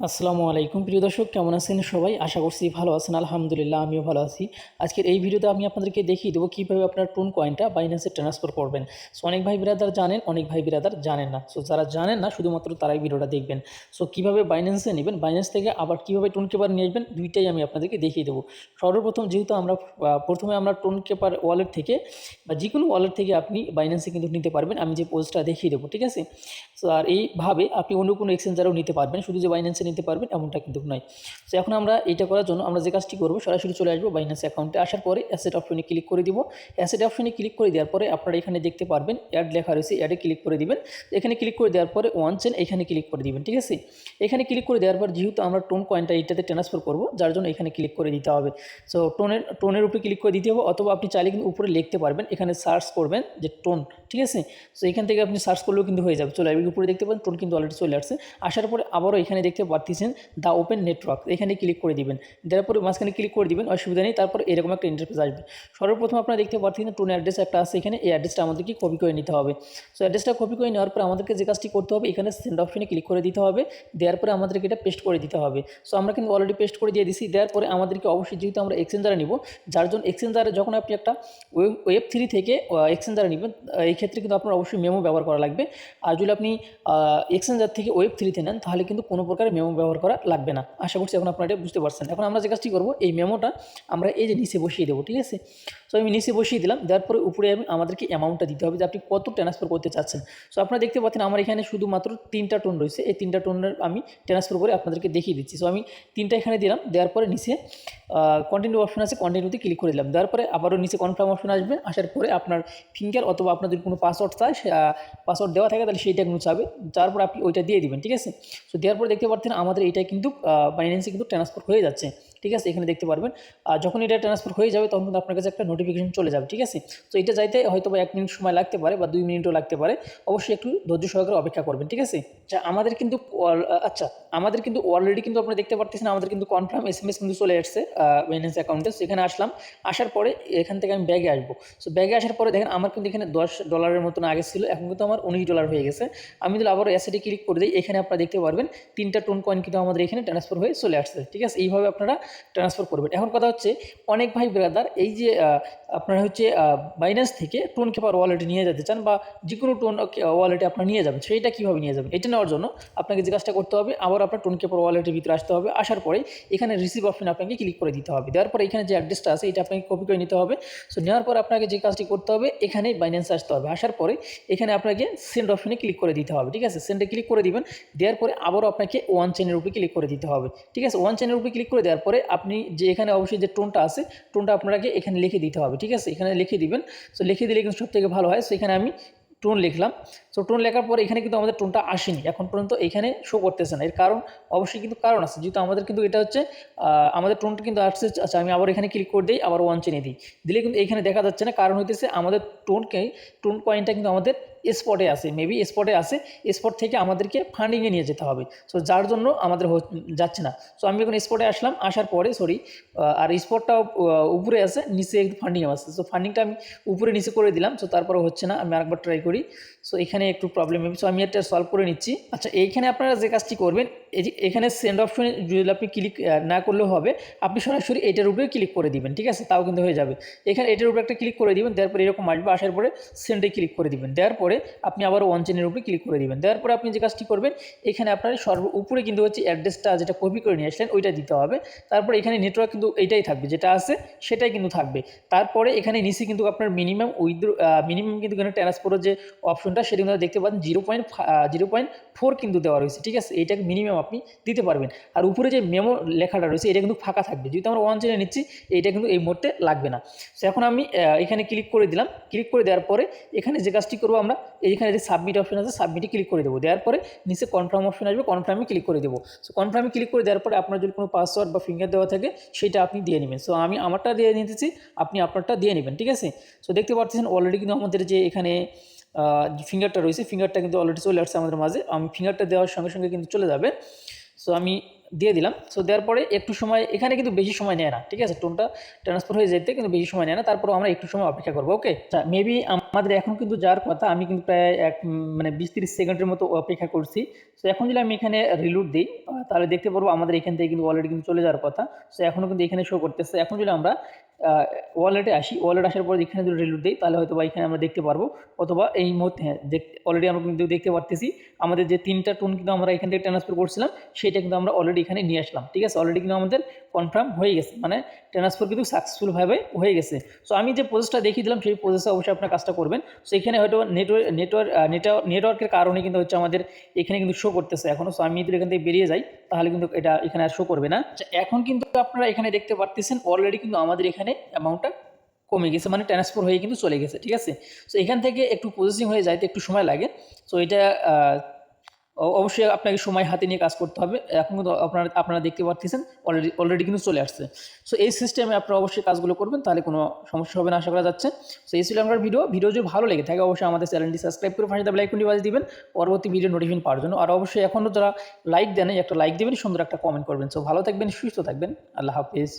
আসসালামু আলাইকুম প্রিয় দর্শক, কেমন আছেন সবাই? আশা করছি ভালো আছেন। আলহামদুলিল্লাহ আমিও ভালো আছি। আজকের এই ভিডিওতে আমি আপনাদেরকে দেখিয়ে দেবো কীভাবে আপনার টোন কয়েনটা বাইন্যান্সে ট্রান্সফার করবেন। সো অনেক ভাই বিরাদার জানেন, অনেক ভাই বিরাদার জানেন না। সো যারা জানেন না শুধুমাত্র তারাই ভিডিওটা দেখবেন। সো কীভাবে বাইন্যান্সে নেবেন, বাইন্যান্স থেকে আবার কীভাবে টোন কেপার নিয়ে আসবেন, দুইটাই আমি আপনাদেরকে দেখিয়ে দেবো। সর্বপ্রথম যেহেতু প্রথমে আমরা টোন কেপার ওয়ালেট থেকে বা যে কোনো ওয়ালেট থেকে আপনি বাইন্যান্সে কিন্তু নিতে পারবেন। আমি যে পোস্টটা দেখিয়ে দেবো, ঠিক আছে? সো আর এইভাবে আপনি অন্য কোনো এক্সচেঞ্জারও নিতে পারবেন, শুধু যে বাইন্যান্সে নিতে পারবেন এমনটা কিন্তু নয়। সো এখন আমরা এইটা করার জন্য আমরা যে কাজটি করবো, সরাসরি চলে আসবো বাইন্যান্স অ্যাকাউন্টে। আসার পরে অ্যাসেট অপশনে ক্লিক করে দিব। অ্যাসেট অপশনে ক্লিক করে দেওয়ার পরে আপনারা এখানে দেখতে পারবেন অ্যাড লেখা রয়েছে, অ্যাডে ক্লিক করে দিবেন। এখানে ক্লিক করে দেওয়ার পরে ওয়ান চেন এখানে ক্লিক করে দিবেন, ঠিক আছে? এখানে ক্লিক করে দেওয়ার পর যেহেতু আমরা টোন কয়েনটা এইটাতে ট্রান্সফার করবো, যার জন্য এখানে ক্লিক করে দিতে হবে। সো টোনের উপরে ক্লিক করে দিতে হবে, অথবা আপনি চাইলে কিন্তু উপরে লিখতে পারবেন, এখানে সার্চ করবেন যে টোন, ঠিক আছে? সো এখান থেকে আপনি সার্চ করলেও কিন্তু হয়ে যাবে, চলে আসবে। উপরে দেখতে পাবেন টোন কিন্তু অলরেডি চলে আসছে। আসার পরে আবারও এখানে দেখতে পাচ্ছেন দ্য ওপেন নেটওয়ার্ক, এখানে ক্লিক করে দিবেন। দেওয়ার পরে মাঝখানে ক্লিক করে দিবেন, অসুবিধা নেই। তারপর এরকম একটা ইন্টারফেস আসবে। সর্বপ্রথম আপনারা দেখতে পাচ্ছেন টোন অ্যাড্রেস একটা আছে এখানে, এই অ্যাড্রেসটা আমাদেরকে কপি করে নিতে হবে। সো অ্যাড্রেসটা কপি করে নেওয়ার পর আমাদেরকে যে কাজটি করতে হবে, এখানে সেন্ড অপশনে ক্লিক করে দিতে হবে। দেওয়ার পরে আমাদেরকে এটা পেস্ট করে দিতে হবে। সো আমরা কিন্তু অলরেডি পেস্ট করে দিয়ে দিছি। দেওয়ার পরে আমাদেরকে অবশ্যই, যেহেতু আমরা এক্সচেঞ্জারে নিব, যার জন্য এক্সচেঞ্জারে যখন আপনি একটা ওয়েব 3 থেকে এক্সচেঞ্জারে নেবেন, এই ক্ষেত্রে কিন্তু আপনার অবশ্যই মেমো ব্যবহার করা লাগবে। আর যদি আপনি এক্সচেঞ্জার থেকে ওয়েব 3-তে নেন, তাহলে কিন্তু কোনো প্রকার মেমো ব্যবহার করা লাগবে না। আশা করছি এখন আপনারা এটা বুঝতে পারছেন। এখন আমরা যে কাজটি করবো, এই মেমোটা আমরা এই যে নিচে বসিয়ে দেবো, ঠিক আছে? সো আমি নিচে বসিয়ে দিলাম। দেওয়ার পরে উপরে আমাদেরকে অ্যামাউন্টটা দিতে হবে যে আপনি কত ট্রান্সফার করতে চাচ্ছেন। সো আপনারা দেখতে পাচ্ছেন আমার এখানে শুধুমাত্র 3টা টোন রয়েছে। এই 3টা টোনের আমি ট্রান্সফার করে আপনাদেরকে দেখিয়ে দিচ্ছি। সো আমি 3টা এখানে দিলাম। দেওয়ার পরে নিচে কন্টিনিউ অপশন আছে, কন্টিনিউতে ক্লিক করে দিলাম। দেওয়ার পরে আবারও নিচে কনফার্ম অপশন আসবে। আসার পরে আপনার ফিঙ্গার অথবা আপনার যদি কোনো পাসওয়ার্ড চায়, পাসওয়ার্ড দেওয়া থাকে, তাহলে সেইটা কিন্তু চাবে। তারপর আপনি ওইটা দিয়ে দিবেন, ঠিক আছে? সো দেওয়ার পরে দেখতে পাচ্ছেন আমাদের এটা কিন্তু বাইন্যান্সে কিন্তু ট্রান্সফার হয়ে যাচ্ছে, ঠিক আছে? এখানে দেখতে পারবেন। আর যখন এটা ট্রান্সফার হয়ে যাবে, তখন কিন্তু আপনার কাছে একটা নোটিফিকেশন চলে যাবে, ঠিক আছে? তো এটা যাইতে হয়তো বা 1 মিনিট সময় লাগতে পারে, বা 2 মিনিটও লাগতে পারে। অবশ্যই একটু ধৈর্য সহকারে অপেক্ষা করবেন, ঠিক আছে? আচ্ছা, আমাদের কিন্তু অলরেডি কিন্তু আপনারা দেখতে পারতেছেন, আমাদের কিন্তু কনফার্ম এসএমএস কিন্তু চলে আসছে বাইন্যান্স অ্যাকাউন্টে। সেখানে আসলাম। আসার পরে এখান থেকে আমি ব্যাগে আসবো। সো ব্যাগে আসার পরে দেখেন আমার কিন্তু এখানে $10 মতন আগে ছিল, এখন কিন্তু আমার $19 হয়ে গেছে। আমি যদি আবার অ্যাসেটে ক্লিক করে দিই, এখানে আপনারা দেখতে পারবেন 3টা টোন কয়েন কিন্তু আমাদের এখানে ট্রান্সফার হয়ে চলে আসছে, ঠিক আছে? এইভাবে আপনারা ট্রান্সফার করবেন। এখন কথা হচ্ছে, অনেক ভাই ব্রাদার এই যে আপনারা হচ্ছে বাইন্যান্স থেকে টোন কেপার ওয়ালেটে নিয়ে যেতে চান, বা যে কোনো টোন ওয়ালেটে আপনারা নিয়ে যাবেন, সেইটা কীভাবে নিয়ে যাবেন? এটা নেওয়ার জন্য আপনাকে যে কাজটা করতে হবে, আবার আপনার টোন কেপার ওয়ালেটের ভিতরে আসতে হবে। আসার পরে এখানে রিসিভ অপশন আপনাকে ক্লিক করে দিতে হবে। দেওয়ার পরে এখানে যে অ্যাড্রেসটা আছে, এটা আপনাকে কপি করে নিতে হবে। সো নেওয়ার পর আপনাকে যে কাজটি করতে হবে, এখানে বাইন্যান্সে আসতে হবে। আসার পরে এখানে আপনাকে সেন্ড অপশনে ক্লিক করে দিতে হবে, ঠিক আছে? সেন্ডে ক্লিক করে দিবেন। দেওয়ার পরে আবারও আপনাকে ওয়ান চেনের উপরে ক্লিক করে দিতে হবে, ঠিক আছে? ওয়ান চেনের উপরে ক্লিক করে দেওয়ার পরে আপনি যে এখানে অবশ্যই যে টোনটা আছে, টোনটা আপনাকে এখানে লিখে দিতে হবে, ঠিক আছে? এখানে লিখে দিবেন। সো লিখে দিলে কিন্তু সবথেকে ভালো হয়। সো এখানে আমি টোন লিখলাম। সো টোন লেখার পরে এখানে কিন্তু আমাদের টোনটা আসেনি এখন পর্যন্ত, এখানে শো করতেছে না। এর কারণ অবশ্যই কিন্তু কারণ আছে, যেহেতু আমাদের কিন্তু এটা হচ্ছে আমাদের টোনটা কিন্তু আসছে। আচ্ছা, আমি আবার এখানে ক্লিক করে দিই, আবার ওয়ান চেনে দিই, দিলে কিন্তু এখানে দেখা যাচ্ছে না। কারণ হইতেছে আমাদের টোন কয়েনটা কিন্তু আমাদের স্পটে আছে, মেবি স্পটে আছে। স্পট থেকে আমাদেরকে ফান্ডিংয়ে নিয়ে যেতে হবে। সো যার জন্য আমাদের যাচ্ছে না। সো আমি এখন স্পটে আসলাম। আসার পরে আর স্পটটাও উপরে আছে, নিচে একটু ফান্ডিংয়ে আছে। সো ফান্ডিংটা আমি উপরে নিচে করে দিলাম। সো তারপরে হচ্ছে না, আমি আরেকবার ট্রাই করি। সো এখানে একটু প্রবলেম হবে। সো আমি এটা সলভ করে নিচ্ছি। আচ্ছা, এইখানে আপনারা যে কাজটি করবেন, এখানে সেন্ড অপশনে যদি আপনি ক্লিক না করলেও হবে, আপনি সরাসরি এটার উপরে ক্লিক করে দিবেন, ঠিক আছে? তাও কিন্তু হয়ে যাবে। এখানে এটার উপরে একটা ক্লিক করে দিবেন। দেওয়ার পরে এরকম আসবে। আসার পরে সেন্ডে ক্লিক করে দিবেন। দেওয়ার পরে আপনি আবার ওয়ান চেনের উপরে ক্লিক করে দিবেন। দেওয়ার পরে আপনি যে কাজটি করবেন, এখানে আপনার উপরে কিন্তু হচ্ছে অ্যাড্রেসটা যেটা কপি করে নিয়ে আসলেন, ওইটা দিতে হবে। তারপরে এখানে নেটওয়ার্ক কিন্তু এইটাই থাকবে, যেটা আছে সেটাই কিন্তু থাকবে। তারপরে এখানে নিচে কিন্তু আপনার মিনিমাম কিন্তু এখানে ট্রান্সফারের যে অপশনটা, সেটা কিন্তু দেখতে পাচ্ছেন 0.4 কিন্তু দেওয়া রয়েছে, ঠিক আছে? এইটাকে মিনিমাম আপনি দিতে পারবেন। আর উপরে যে মেমো লেখাটা রয়েছে, এটা কিন্তু ফাঁকা থাকবে। যেহেতু আমরা ওয়ান চেনে নিচ্ছি, এইটা কিন্তু এই মুহূর্তে লাগবে না। সো এখন আমি এখানে ক্লিক করে দিলাম। ক্লিক করে দেওয়ার পরে এখানে যে কাজটি করবো, আমরা এইখানে যে সাবমিট অপশন আছে, সাবমিটে ক্লিক করে দেবো। দেওয়ার পরে নিচে কনফার্ম অপশন আসবে, কনফার্মে ক্লিক করে দেবো। সো কনফার্মে ক্লিক করে দেওয়ার পরে আপনার যদি কোনো পাসওয়ার্ড বা ফিঙ্গার দেওয়া থাকে, সেটা আপনি দিয়ে নেবেন। সো আমি আমারটা দিয়ে নিতেছি, আপনি আপনারটা দিয়ে নেবেন, ঠিক আছে? সো দেখতে পাচ্ছেন অলরেডি কিন্তু আমাদের যে এখানে ফিঙ্গারটা রয়েছে, ফিঙ্গারটা কিন্তু অলরেডি চলে আসছে আমাদের মাঝে। আমি ফিঙ্গারটা দেওয়ার সঙ্গে সঙ্গে কিন্তু চলে যাবে। সো আমি দিয়ে দিলাম। সো দেওয়ার পরে একটু সময়, এখানে কিন্তু বেশি সময় নেয় না, ঠিক আছে, টোনটা ট্রান্সফার হয়ে যেতে কিন্তু বেশি সময় নেয় না, তারপরেও আমরা একটু সময় অপেক্ষা করবো। ওকে, আচ্ছা, মেবি আমাদের এখন কিন্তু যাওয়ার কথা, আমি কিন্তু প্রায় মানে 20-30 সেকেন্ডের মতো অপেক্ষা করছি। সো এখন যদি আমি এখানে রিলোড দিই, তাহলে দেখতে পারবো আমাদের এখান থেকে কিন্তু অলরেডি কিন্তু চলে যাওয়ার কথা। সো এখনও কিন্তু এখানে শো করতেছে। এখন যদি আমরা ওয়ালেটে আসি, ওয়ালেট আসার পর এখানে যদি রিলোড দিই, তাহলে হয়তো বা এখানে আমরা দেখতে পারবো, অথবা এই মুহূর্তে হ্যাঁ অলরেডি আমরা কিন্তু দেখতে পারতেছি আমাদের যে 3টা টোন কিন্তু আমরা এখান থেকে ট্রান্সফার করছিলাম, সেটা কিন্তু আমরা অলরেডি এখানে নিয়ে আসলাম। ঠিক আছে, অলরেডি কিন্তু আমাদের কনফার্ম হয়ে গেছে, মানে ট্রান্সফার কিন্তু সাকসেসফুলভাবে হয়ে গেছে। সো আমি যে প্রসেসটা দেখিয়ে দিলাম, সেই প্রসেসে অবশ্যই আপনার কাজটা করবেন। সো এখানে হয়তো নেটওয়ার্কের কারণে কিন্তু হচ্ছে আমাদের এখানে কিন্তু শো করতেছে এখনও। সো আমি যদি এখান থেকে বেরিয়ে যাই, তাহলে কিন্তু এটা এখানে আর শো করবে না। আচ্ছা, এখন কিন্তু আপনারা এখানে দেখতে পারতেছেন অলরেডি কিন্তু আমাদের এখানে অ্যামাউন্টটা কমে গেছে, মানে ট্রান্সফার হয়ে কিন্তু চলে গেছে। ঠিক আছে, সো এখান থেকে একটু প্রসেসিং হয়ে যাইতে একটু সময় লাগে। সো এটা অবশ্যই আপনাকে সময় হাতে নিয়ে কাজ করতে হবে। এখন কিন্তু আপনারা দেখতে পাচ্ছেন অলরেডি কিন্তু চলে আসছে। সো এই সিস্টেমে আপনারা অবশ্যই কাজগুলো করবেন, তাহলে কোনো সমস্যা হবে না আশা করা যাচ্ছে। সো এই ছিল আমার ভিডিও যদি ভালো লেগে থাকে অবশ্যই আমাদের চ্যানেলটি সাবস্ক্রাইব করে পাশে লাইক কোনটি বাজিয়ে দিবেন পরবর্তী ভিডিও নোটিফিকেশন পাওয়ার জন্য। আর অবশ্যই এখনও যারা লাইক দেন, একটা লাইক দেবেন, সুন্দর একটা কমেন্ট করবেন। সো ভালো থাকবেন, সুস্থ থাকবেন, আল্লাহ হাফিজ।